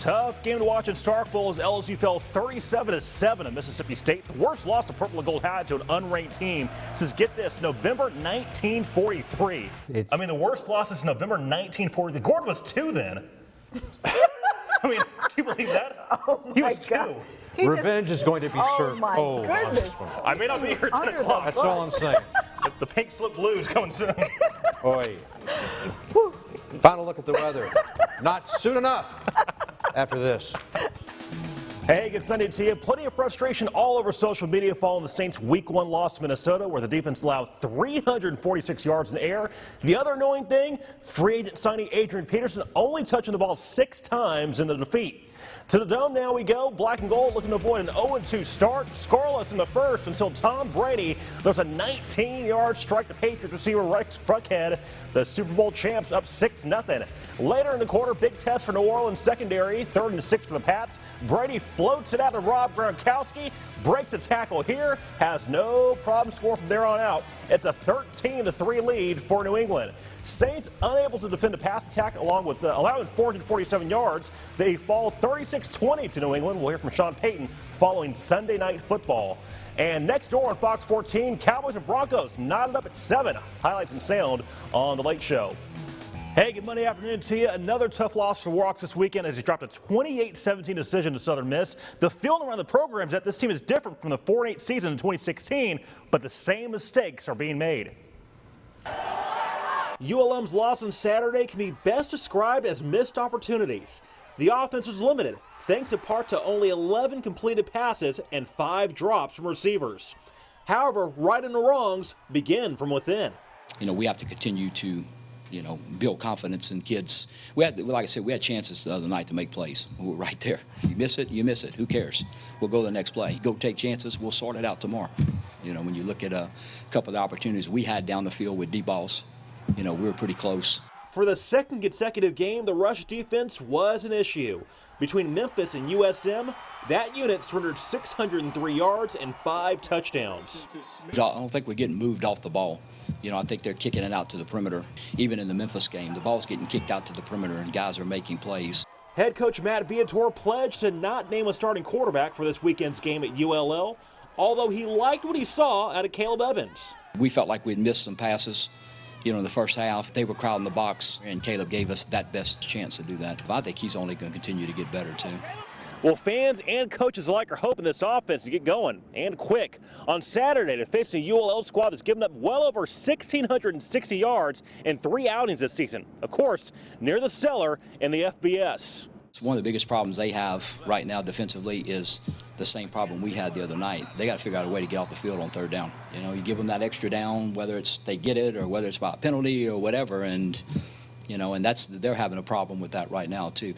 Tough game to watch in Starkville as LSU fell 37-7 at Mississippi State. The worst loss the Purple and Gold had to an unranked team since, get this, November 1943. The worst loss is November 1943. Gordon was 2 then. Can you believe that? Oh he my was God. 2. Revenge is going to be served. Oh my goodness. I may not be here at 10 o'clock. That's all I'm saying. The pink slip blues coming soon. Oi. Final look at the weather. Not soon enough after this. Hey, good Sunday to you. Plenty of frustration all over social media following the Saints' Week 1 loss to Minnesota, where the defense allowed 346 yards in the air. The other annoying thing, free agent signee Adrian Peterson only touching the ball 6 times in the defeat. To the Dome now we go. Black and gold looking to avoid an 0-2 start. Scoreless in the first until Tom Brady throws a 19-yard strike to Patriots receiver Rex Buckhead. The Super Bowl champs up 6-0. Later in the quarter, big test for New Orleans secondary. 3rd and 6 for the Pats. Brady floats it out to Rob Gronkowski. Breaks a tackle here. Has no problem scoring from there on out. It's a 13-3 lead for New England. Saints unable to defend a pass attack along with allowing 447 yards. They fall 36-20 to New England. We'll hear from Sean Payton following Sunday Night Football. And next door on Fox 14, Cowboys and Broncos knotted up at 7. Highlights and sound on The Late Show. Hey, good Monday afternoon to you. Another tough loss for Warhawks this weekend as he dropped a 28-17 decision to Southern Miss. The feeling around the program is that this team is different from the 4-8 season in 2016, but the same mistakes are being made. ULM's loss on Saturday can be best described as missed opportunities. The offense was limited, thanks in part to only 11 completed passes and 5 drops from receivers. However, right and the wrongs begin from within. We have to continue to build confidence in kids. Like I said, we had chances the other night to make plays. We were right there. You miss it, you miss it. Who cares? We'll go to the next play. Go take chances. We'll sort it out tomorrow. When you look at a couple of the opportunities we had down the field with deep balls, we were pretty close. For the second consecutive game, the rush defense was an issue. Between Memphis and USM, that unit surrendered 603 yards and 5 touchdowns. I don't think we're getting moved off the ball. I think they're kicking it out to the perimeter. Even in the Memphis game, the ball's getting kicked out to the perimeter and guys are making plays. Head coach Matt Viator pledged to not name a starting quarterback for this weekend's game at ULL, although he liked what he saw out of Caleb Evans. We felt like we'd missed some passes. In the first half, they were crowding the box, and Caleb gave us that best chance to do that. I think he's only going to continue to get better, too. Well, fans and coaches alike are hoping this offense to get going, and quick. On Saturday, to face a ULL squad that's given up well over 1,660 yards in 3 outings this season. Of course, near the cellar in the FBS. One of the biggest problems they have right now defensively is the same problem we had the other night. They got to figure out a way to get off the field on 3rd down. You give them that extra down, whether it's they get it or whether it's about penalty or whatever, and they're having a problem with that right now too.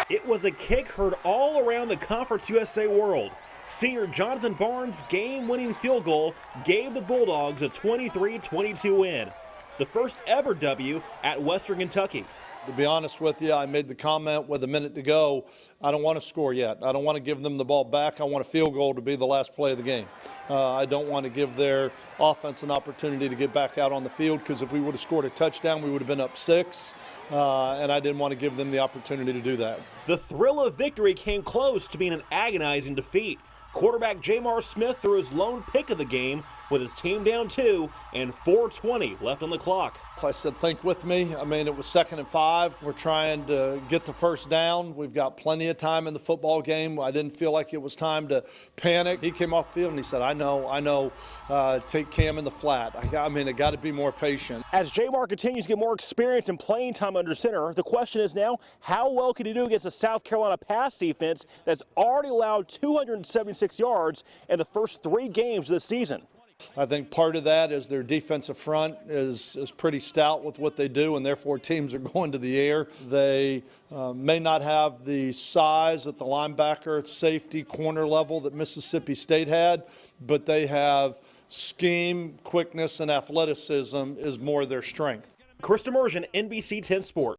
It was a kick heard all around the Conference USA world. Senior Jonathan Barnes' game-winning field goal gave the Bulldogs a 23-22 win, the first ever W at Western Kentucky. To be honest with you, I made the comment with a minute to go, I don't want to score yet. I don't want to give them the ball back. I want a field goal to be the last play of the game. I don't want to give their offense an opportunity to get back out on the field, because if we would have scored a touchdown, we would have been up 6, and I didn't want to give them the opportunity to do that. The thrill of victory came close to being an agonizing defeat. Quarterback Jamar Smith threw his lone pick of the game with his team down 2 and 4:20 left on the clock. I said, think with me. It was 2nd and 5. We're trying to get the first down. We've got plenty of time in the football game. I didn't feel like it was time to panic. He came off the field and he said, I know, take Cam in the flat. I got to be more patient. As Jamar continues to get more experience and playing time under center, the question is now, how well can he do against a South Carolina pass defense that's already allowed 276 yards in the first 3 games of the season? I think part of that is their defensive front is pretty stout with what they do, and therefore teams are going to the air. They may not have the size at the linebacker, safety, corner level that Mississippi State had, but they have scheme, quickness, and athleticism is more their strength. Chris Demirdjian, NBC 10 Sports.